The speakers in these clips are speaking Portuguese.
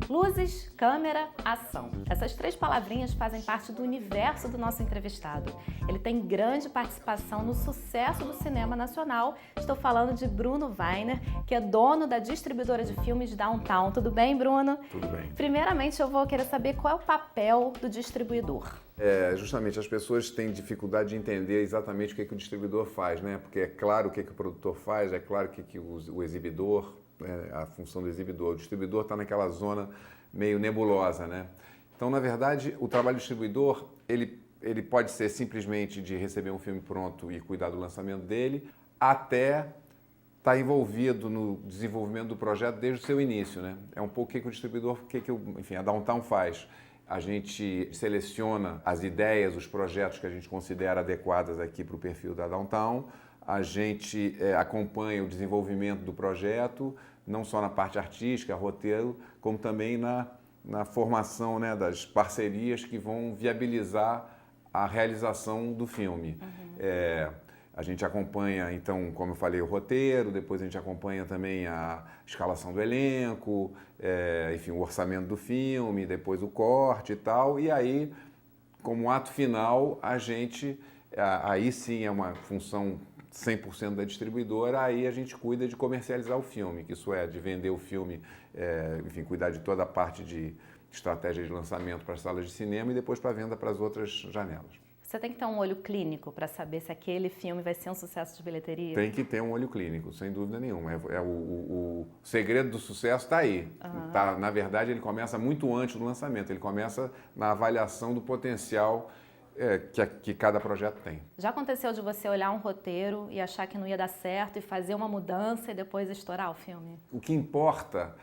Luzes, câmera, ação. Essas três palavrinhas fazem parte do universo do nosso entrevistado. Ele tem grande participação no sucesso do cinema nacional. Estou falando de Bruno Weiner, que é dono da distribuidora de filmes Downtown. Tudo bem, Bruno? Tudo bem. Primeiramente, eu vou querer saber qual é o papel do distribuidor. Justamente, as pessoas têm dificuldade de entender exatamente o que o distribuidor faz, né? Porque é claro o que o produtor faz, é claro o que o exibidor, a função do exibidor. O distribuidor está naquela zona meio nebulosa, né? Então, na verdade, o trabalho do distribuidor, ele pode ser simplesmente de receber um filme pronto e cuidar do lançamento dele, até estar envolvido no desenvolvimento do projeto desde o seu início, né? É um pouco o que o distribuidor, a Downtown faz. A gente seleciona as ideias, os projetos que a gente considera adequados aqui para o perfil da Downtown. A gente acompanha o desenvolvimento do projeto, não só na parte artística, roteiro, como também na formação, né, das parcerias que vão viabilizar a realização do filme. A gente acompanha, então, como eu falei, o roteiro, depois a gente acompanha também a escalação do elenco, o orçamento do filme, depois o corte e tal. E aí, como ato final, aí sim é uma função 100% da distribuidora, aí a gente cuida de comercializar o filme, que isso é, de vender o filme, cuidar de toda a parte de estratégia de lançamento para as salas de cinema e depois para a venda para as outras janelas. Você tem que ter um olho clínico para saber se aquele filme vai ser um sucesso de bilheteria? Tem que ter um olho clínico, sem dúvida nenhuma. O segredo do sucesso está aí. Na verdade, ele começa muito antes do lançamento, ele começa na avaliação do potencial que cada projeto tem. Já aconteceu de você olhar um roteiro e achar que não ia dar certo e fazer uma mudança e depois estourar o filme? O que importa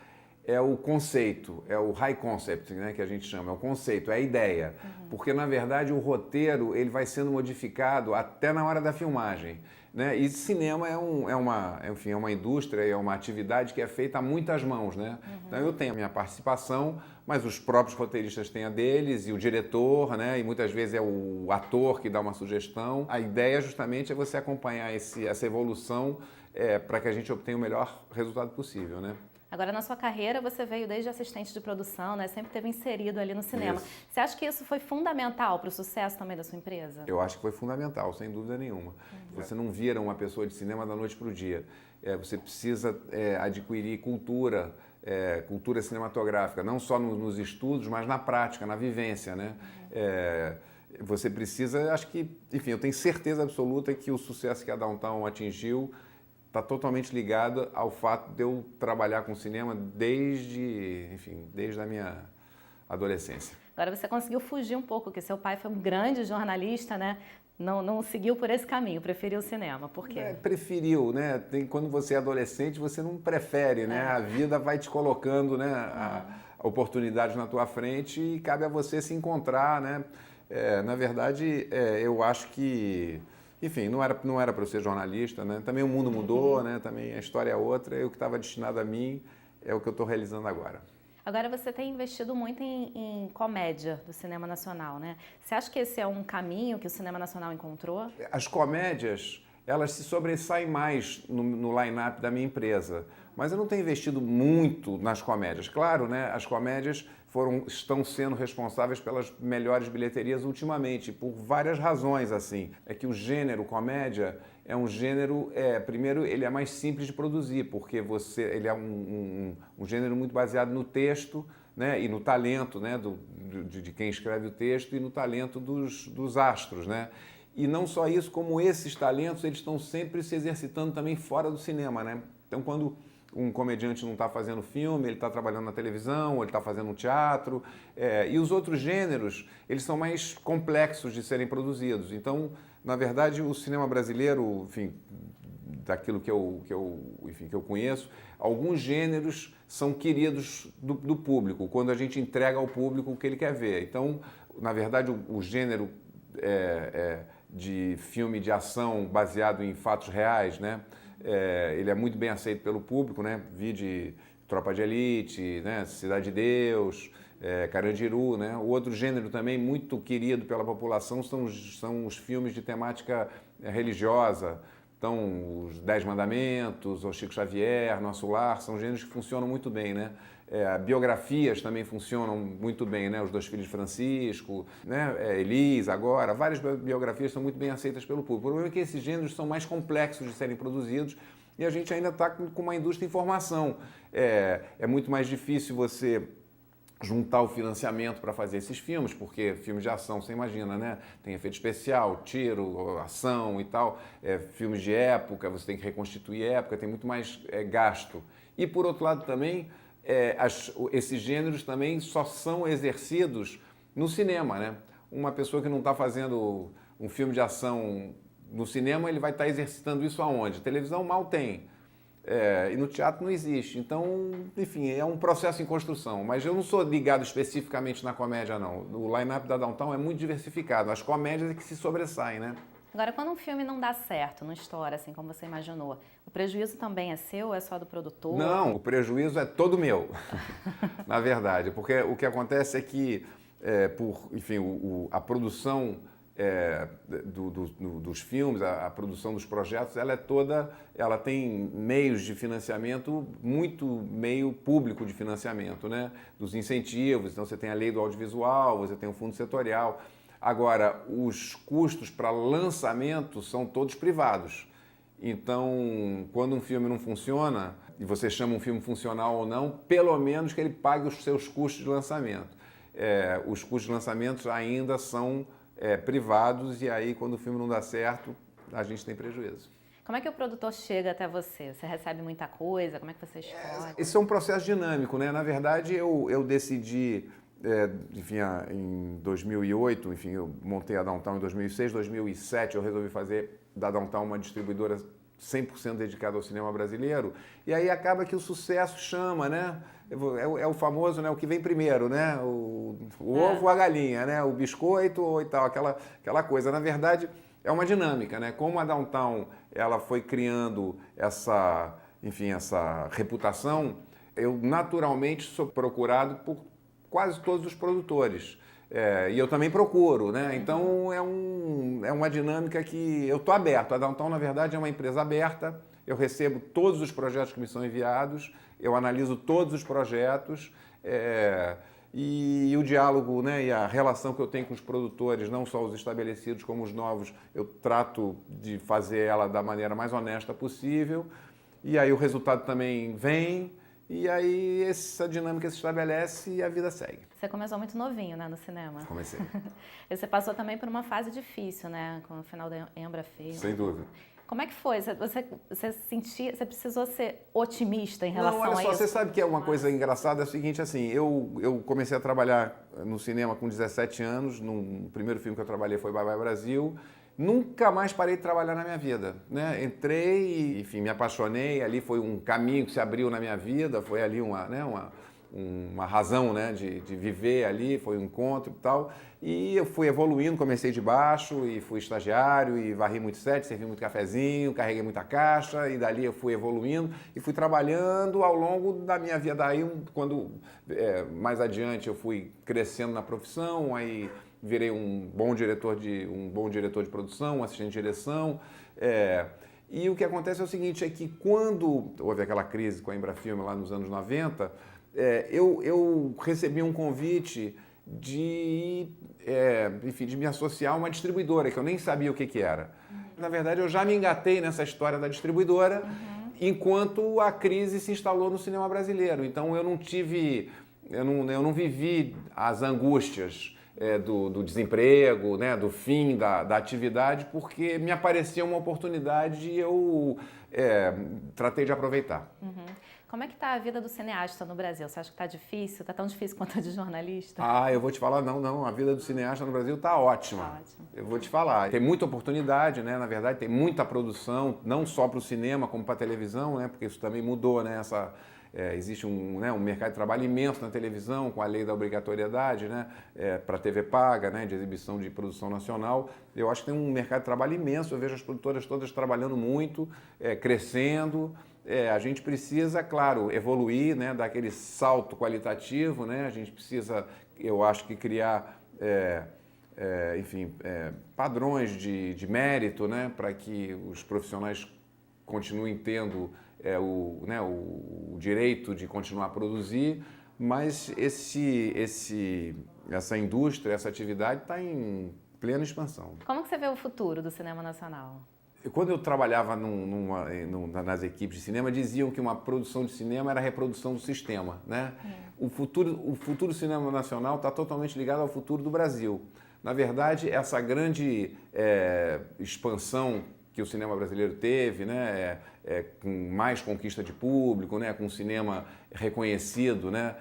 é o conceito, é o high concept, né, que a gente chama, é o conceito, é a ideia. Porque, na verdade, o roteiro ele vai sendo modificado até na hora da filmagem. Né? E cinema é uma indústria, é uma atividade que é feita a muitas mãos. Né? Então, eu tenho a minha participação, mas os próprios roteiristas têm a deles, e o diretor, né? E muitas vezes é o ator que dá uma sugestão. A ideia, justamente, é você acompanhar essa evolução para que a gente obtenha o melhor resultado possível. Né? Agora, na sua carreira, você veio desde assistente de produção, né? Sempre esteve inserido ali no cinema. Isso. Você acha que isso foi fundamental para o sucesso também da sua empresa? Eu acho que foi fundamental, sem dúvida nenhuma. Você não vira uma pessoa de cinema da noite para o dia. Você precisa adquirir cultura cinematográfica, não só nos estudos, mas na prática, na vivência, né? Você precisa, eu tenho certeza absoluta que o sucesso que a Downtown atingiu está totalmente ligado ao fato de eu trabalhar com cinema desde a minha adolescência. Agora você conseguiu fugir um pouco, porque seu pai foi um grande jornalista, né? Não seguiu por esse caminho, preferiu o cinema. Por quê? Preferiu, né? Quando você é adolescente, você não prefere, né? A vida vai te colocando, né, a oportunidade na tua frente e cabe a você se encontrar, né? Na verdade, eu acho que... Enfim, não era para eu ser jornalista, né? Também o mundo mudou, né? Também a história é outra e o que estava destinado a mim é o que eu estou realizando agora. Agora você tem investido muito em comédia do cinema nacional, né? Você acha que esse é um caminho que o cinema nacional encontrou? As comédias, elas se sobressaem mais no line-up da minha empresa, mas eu não tenho investido muito nas comédias. Claro, né? As comédias estão sendo responsáveis pelas melhores bilheterias ultimamente, por várias razões, assim. É que o gênero comédia é um gênero, primeiro, ele é mais simples de produzir, porque ele é um gênero muito baseado no texto, né, e no talento, né, de quem escreve o texto e no talento dos astros, né? E não só isso, como esses talentos, eles estão sempre se exercitando também fora do cinema, né? Então, quando um comediante não está fazendo filme, ele está trabalhando na televisão, ou ele está fazendo um teatro. E os outros gêneros, eles são mais complexos de serem produzidos. Então, na verdade, o cinema brasileiro, daquilo que eu conheço, alguns gêneros são queridos do público, quando a gente entrega ao público o que ele quer ver. Então, na verdade, o gênero de filme de ação baseado em fatos reais, né? Ele é muito bem aceito pelo público, né? Vide Tropa de Elite, né? Cidade de Deus, Carandiru, né? O outro gênero também muito querido pela população são os filmes de temática religiosa. Então, os 10 Mandamentos, o Chico Xavier, Nosso Lar, são gêneros que funcionam muito bem, né? Biografias também funcionam muito bem, né? Os Dois Filhos de Francisco, né? Elis agora, várias biografias são muito bem aceitas pelo público. O problema é que esses gêneros são mais complexos de serem produzidos e a gente ainda está com uma indústria em formação. É muito mais difícil você juntar o financiamento para fazer esses filmes, porque filmes de ação, você imagina, né? Tem efeito especial, tiro, ação e tal. Filmes de época, você tem que reconstituir época, tem muito mais gasto. E, por outro lado, também, esses gêneros também só são exercidos no cinema, né? Uma pessoa que não está fazendo um filme de ação no cinema, ele vai estar exercitando isso aonde? Televisão mal tem. E no teatro não existe. Então, enfim, é um processo em construção. Mas eu não sou ligado especificamente na comédia, não. O line-up da Downtown é muito diversificado. As comédias é que se sobressaem, né? Agora, quando um filme não dá certo, não estoura, assim como você imaginou, o prejuízo também é seu ou é só do produtor? Não, o prejuízo é todo meu, na verdade. Porque o que acontece é que, enfim, a produção dos filmes, a produção dos projetos, ela tem meios de financiamento, muito meio público de financiamento, né? Dos incentivos, então você tem a lei do audiovisual, você tem o fundo setorial. Agora, os custos para lançamento são todos privados. Então, quando um filme não funciona, e você chama um filme funcional ou não, pelo menos que ele pague os seus custos de lançamento. Os custos de lançamento ainda são privados e aí quando o filme não dá certo, a gente tem prejuízo. Como é que o produtor chega até você? Você recebe muita coisa? Como é que você escolhe? Esse é um processo dinâmico, né? Na verdade, eu decidi, enfim, em 2008, enfim, eu montei a Downtown em 2006, 2007 eu resolvi fazer da Downtown uma distribuidora 100% dedicada ao cinema brasileiro, e aí acaba que o sucesso chama, né? É o famoso, né? O que vem primeiro, né? O ovo ou a galinha, né? O biscoito e tal, aquela coisa. Na verdade, é uma dinâmica, né? Como a Downtown ela foi criando essa reputação, eu naturalmente sou procurado por quase todos os produtores. E eu também procuro, né? Então é uma dinâmica que eu estou aberto. A Downtown, na verdade, é uma empresa aberta. Eu recebo todos os projetos que me são enviados, eu analiso todos os projetos e o diálogo, né, e a relação que eu tenho com os produtores, não só os estabelecidos como os novos, eu trato de fazer ela da maneira mais honesta possível. E aí o resultado também vem. E aí essa dinâmica se estabelece e a vida segue. Você começou muito novinho, né, no cinema? Comecei. E você passou também por uma fase difícil, né, com o final da Embra Filmes. Sem dúvida. Como é que foi? Você precisou ser otimista em relação Não, olha a só, isso? você sabe que é uma coisa engraçada, é o seguinte, assim, eu comecei a trabalhar no cinema com 17 anos, no primeiro filme que eu trabalhei foi Bye Bye Brasil, nunca mais parei de trabalhar na minha vida, né? Entrei, enfim, me apaixonei, ali foi um caminho que se abriu na minha vida, foi ali uma razão, né, de viver ali, foi um encontro e tal. E eu fui evoluindo, comecei de baixo e fui estagiário e varri muito set, servi muito cafezinho, carreguei muita caixa e dali eu fui evoluindo e fui trabalhando ao longo da minha vida. Aí, quando mais adiante eu fui crescendo na profissão, aí virei um bom diretor de produção, um assistente de direção. E o que acontece é o seguinte, é que quando houve aquela crise com a Embrafilme lá nos anos 90, eu recebi um convite de me associar a uma distribuidora, que eu nem sabia o que era. Na verdade, eu já me engatei nessa história da distribuidora enquanto a crise se instalou no cinema brasileiro. Então, eu não vivi as angústias do desemprego, né, do fim da atividade, porque me apareceu uma oportunidade e eu tratei de aproveitar. Como é que está a vida do cineasta no Brasil? Você acha que está difícil? Está tão difícil quanto a de jornalista? Eu vou te falar, não, a vida do cineasta no Brasil está ótima. Tá ótimo. Eu vou te falar, tem muita oportunidade, né? Na verdade, tem muita produção, não só para o cinema, como para a televisão, né? Porque isso também mudou, né? Existe um mercado de trabalho imenso na televisão, com a lei da obrigatoriedade, né? Para a TV paga, né? De exibição de produção nacional. Eu acho que tem um mercado de trabalho imenso, eu vejo as produtoras todas trabalhando muito, crescendo. A gente precisa, claro, evoluir, né? Dar aquele salto qualitativo, né? A gente precisa, eu acho que criar, padrões de mérito, né? Para que os profissionais continuem tendo o direito de continuar a produzir, mas essa indústria, essa atividade está em plena expansão. Como que você vê o futuro do cinema nacional? Quando eu trabalhava nas equipes de cinema, diziam que uma produção de cinema era a reprodução do sistema, né? O futuro do cinema nacional está totalmente ligado ao futuro do Brasil. Na verdade, essa grande expansão que o cinema brasileiro teve, né, com mais conquista de público, né, com um cinema reconhecido, né,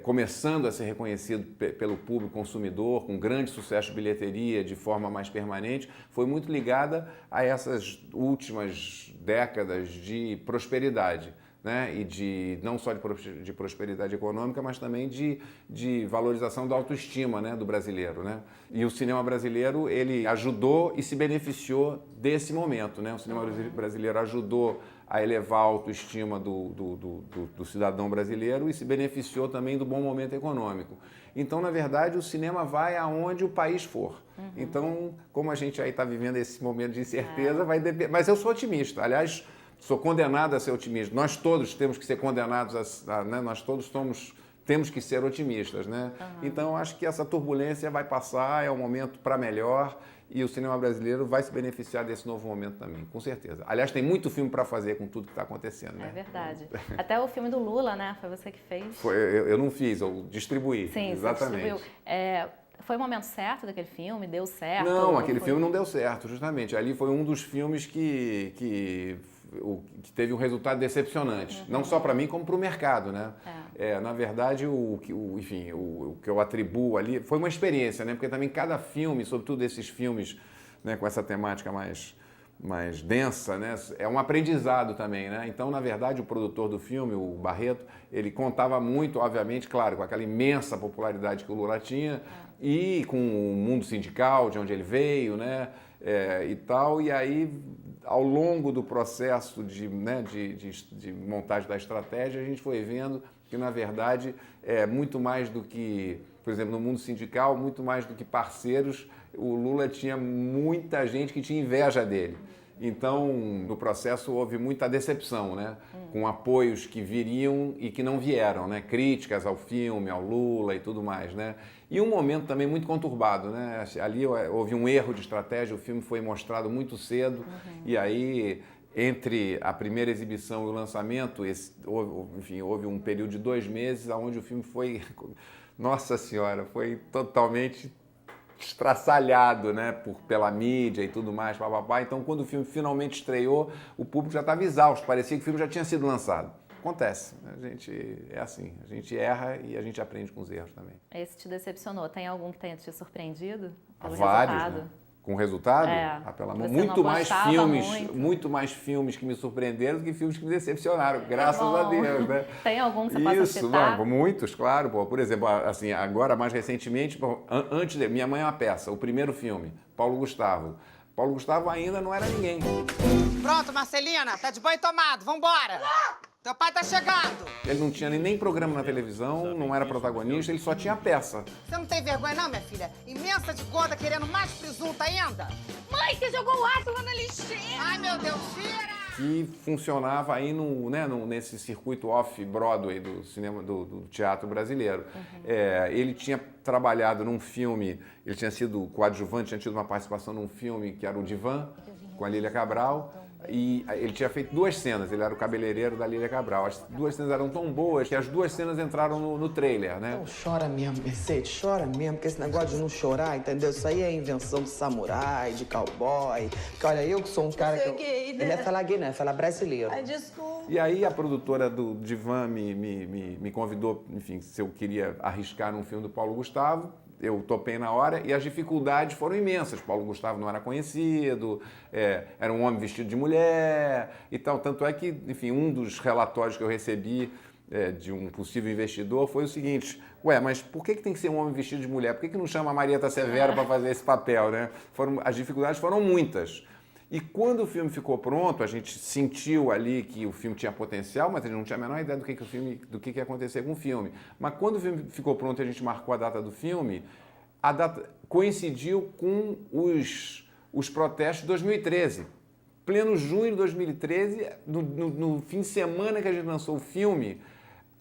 começando a ser reconhecido pelo público consumidor, com grande sucesso de bilheteria de forma mais permanente, foi muito ligada a essas últimas décadas de prosperidade. Né? E não só de prosperidade econômica, mas também de valorização da autoestima, né, do brasileiro. Né? E o cinema brasileiro, ele ajudou e se beneficiou desse momento. Né? O cinema brasileiro ajudou a elevar a autoestima do cidadão brasileiro e se beneficiou também do bom momento econômico. Então, na verdade, o cinema vai aonde o país for. Então, como a gente aí está vivendo esse momento de incerteza, vai depender. Mas eu sou otimista. Aliás, sou condenado a ser otimista. Nós todos temos que ser condenados né? Nós todos temos que ser otimistas, né? Então, acho que essa turbulência vai passar, é um momento para melhor e o cinema brasileiro vai se beneficiar desse novo momento também, com certeza. Aliás, tem muito filme para fazer com tudo que está acontecendo, né? É verdade. Até o filme do Lula, né? Foi você que fez? Eu não fiz, eu distribuí. Sim, exatamente. Você distribuiu. Foi o momento certo daquele filme? Deu certo? Não, aquele filme não deu certo, justamente. Ali foi um dos filmes que teve um resultado decepcionante, não só para mim, como para o mercado, né? Na verdade, o que eu atribuo ali foi uma experiência, né? Porque também cada filme, sobretudo esses filmes, né, com essa temática mais densa, né, é um aprendizado também, né? Então, na verdade, o produtor do filme, o Barreto, ele contava muito, obviamente, claro, com aquela imensa popularidade que o Lula tinha e com o mundo sindical, de onde ele veio, né? E tal, e aí ao longo do processo de montagem da estratégia, a gente foi vendo que, na verdade, muito mais do que, por exemplo, no mundo sindical, muito mais do que parceiros, o Lula tinha muita gente que tinha inveja dele. Então, no processo houve muita decepção, né? Com apoios que viriam e que não vieram, né? Críticas ao filme, ao Lula e tudo mais, né? E um momento também muito conturbado, né? Ali houve um erro de estratégia, o filme foi mostrado muito cedo e aí, entre a primeira exibição e o lançamento, houve um período de 2 meses onde o filme foi, nossa senhora, foi totalmente estraçalhado, né, pela mídia e tudo mais, papapá. Então, quando o filme finalmente estreou, o público já estava exausto, parecia que o filme já tinha sido lançado. Acontece, a gente é assim, a gente erra e a gente aprende com os erros também. Esse te decepcionou? Tem algum que tenha te surpreendido pelo vários, resultado? Né? Com o resultado? Pelo amor, muito mais filmes que me surpreenderam do que filmes que me decepcionaram, graças a Deus, né? Tem algum que você possa citar? Isso, muitos, claro. Por exemplo, assim, agora, mais recentemente, antes de Minha Mãe é uma Peça, o primeiro filme, Paulo Gustavo. Paulo Gustavo ainda não era ninguém. Pronto, Marcelina, tá de banho tomado, vambora! Teu pai tá chegando! Ele não tinha nem programa na televisão, não era protagonista, ele só tinha peça. Você não tem vergonha não, minha filha? Imensa de gorda, querendo mais presunto ainda? Mãe, você jogou o aço lá na lixeira! Ai, meu Deus, tira! Que funcionava aí nesse circuito off-Broadway do cinema, do teatro brasileiro. Ele tinha trabalhado num filme, ele tinha sido coadjuvante, tinha tido uma participação num filme que era o Divã, com a Lília Cabral. E ele tinha feito 2 cenas, ele era o cabeleireiro da Lília Cabral. As 2 cenas eram tão boas que as 2 cenas entraram no trailer, né? Não chora mesmo, Mercedes, chora mesmo, porque esse negócio de não chorar, entendeu? Isso aí é invenção de samurai, de cowboy. Porque olha, eu que sou um cara que... Gay, né? Ele é falar gay, não, é falar brasileiro. Ai, desculpa. E aí a produtora do Divã me convidou, enfim, se eu queria arriscar num filme do Paulo Gustavo. Eu topei na hora e as dificuldades foram imensas. Paulo Gustavo não era conhecido, era um homem vestido de mulher e tal. Tanto é que, enfim, um dos relatórios que eu recebi de um possível investidor foi o seguinte: mas por que tem que ser um homem vestido de mulher? Por que não chama a Marieta Severo para fazer esse papel, né? As dificuldades foram muitas. E quando o filme ficou pronto, a gente sentiu ali que o filme tinha potencial, mas a gente não tinha a menor ideia do que ia acontecer com o filme. Mas quando o filme ficou pronto e a gente marcou a data do filme, a data coincidiu com os protestos de 2013. pleno junho de 2013, no fim de semana que a gente lançou o filme,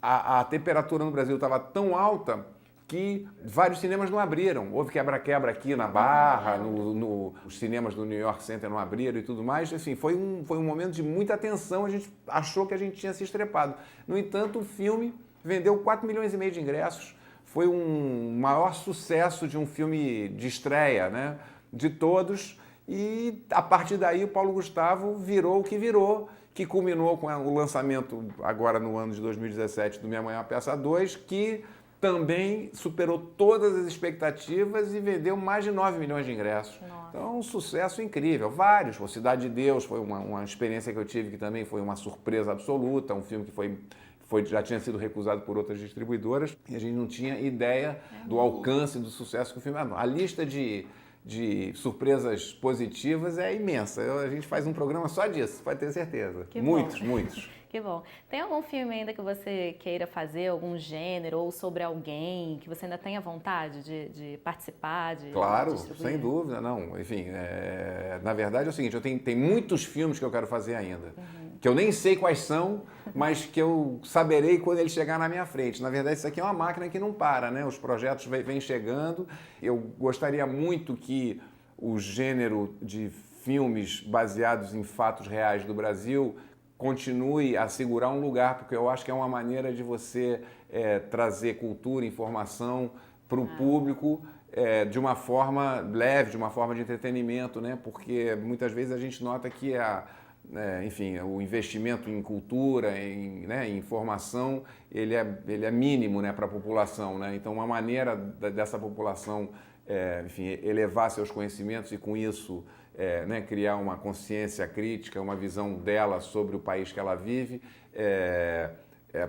a temperatura no Brasil estava tão alta que vários cinemas não abriram. Houve quebra-quebra aqui na Barra, os cinemas do New York Center não abriram e tudo mais. Assim, foi um momento de muita tensão, a gente achou que a gente tinha se estrepado. No entanto, o filme vendeu 4,5 milhões de ingressos. Foi um maior sucesso de um filme de estreia, né, de todos. E a partir daí o Paulo Gustavo virou o que virou, que culminou com o lançamento agora no ano de 2017 do Minha Mãe é uma Peça 2, que também superou todas as expectativas e vendeu mais de 9 milhões de ingressos. Nossa. Então, um sucesso incrível. Vários. O Cidade de Deus foi uma experiência que eu tive que também foi uma surpresa absoluta. Um filme que já tinha sido recusado por outras distribuidoras e a gente não tinha ideia do alcance e do sucesso que o filme... A lista de surpresas positivas é imensa. A gente faz um programa só disso, pode ter certeza. Que muitos, bom. muitos. Que bom. Tem algum filme ainda que você queira fazer, algum gênero ou sobre alguém que você ainda tenha vontade de participar, de Claro, distribuir? sem dúvida, não. Enfim, na verdade é o seguinte, tem muitos filmes que eu quero fazer ainda, que eu nem sei quais são, mas que eu saberei quando ele chegar na minha frente. Na verdade, isso aqui é uma máquina que não para, né? Os projetos vêm chegando. Eu gostaria muito que o gênero de filmes baseados em fatos reais do Brasil continue a segurar um lugar, porque eu acho que é uma maneira de você trazer cultura, informação para o público de uma forma leve, de uma forma de entretenimento, né? Porque muitas vezes a gente nota que enfim, o investimento em cultura, em informação, ele é mínimo, né, para a população, né? Então, uma maneira dessa população enfim, elevar seus conhecimentos e, com isso, criar uma consciência crítica, uma visão dela sobre o país que ela vive,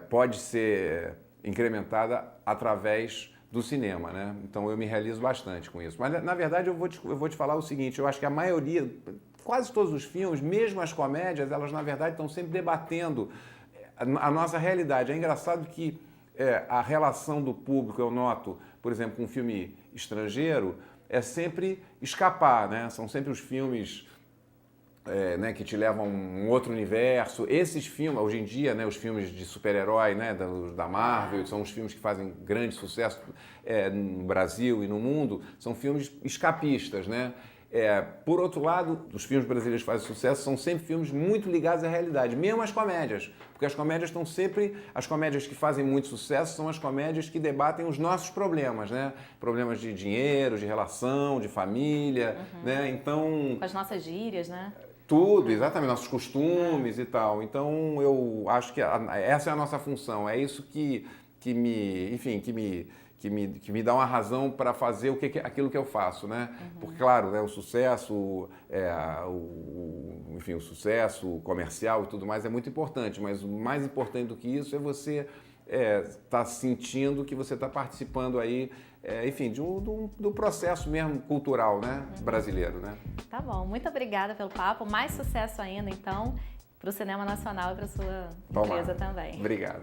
pode ser incrementada através do cinema, né? Então eu me realizo bastante com isso. Mas, na verdade, eu vou te falar o seguinte, eu acho que a maioria, quase todos os filmes, mesmo as comédias, elas, na verdade, estão sempre debatendo a nossa realidade. É engraçado que a relação do público, eu noto, por exemplo, com um filme estrangeiro, é sempre escapar, né? São sempre os filmes que te levam a um outro universo. Esses filmes, hoje em dia, né, os filmes de super-herói, né, da Marvel, são os filmes que fazem grande sucesso no Brasil e no mundo, são filmes escapistas, né? Por outro lado, os filmes brasileiros que fazem sucesso são sempre filmes muito ligados à realidade, mesmo as comédias, porque as comédias estão sempre... As comédias que fazem muito sucesso são as comédias que debatem os nossos problemas, né? Problemas de dinheiro, de relação, de família, né? Então... Com as nossas gírias, né? Tudo, exatamente, nossos costumes e tal. Então, eu acho que essa é a nossa função, é isso que me dá uma razão para fazer aquilo que eu faço, né? Porque, claro, né, o sucesso, o sucesso comercial e tudo mais é muito importante, mas o mais importante do que isso é você estar sentindo que você está participando aí, do processo mesmo cultural, né, brasileiro, né? Tá bom, muito obrigada pelo papo, mais sucesso ainda, então, para o cinema nacional e para a sua empresa também. Obrigado.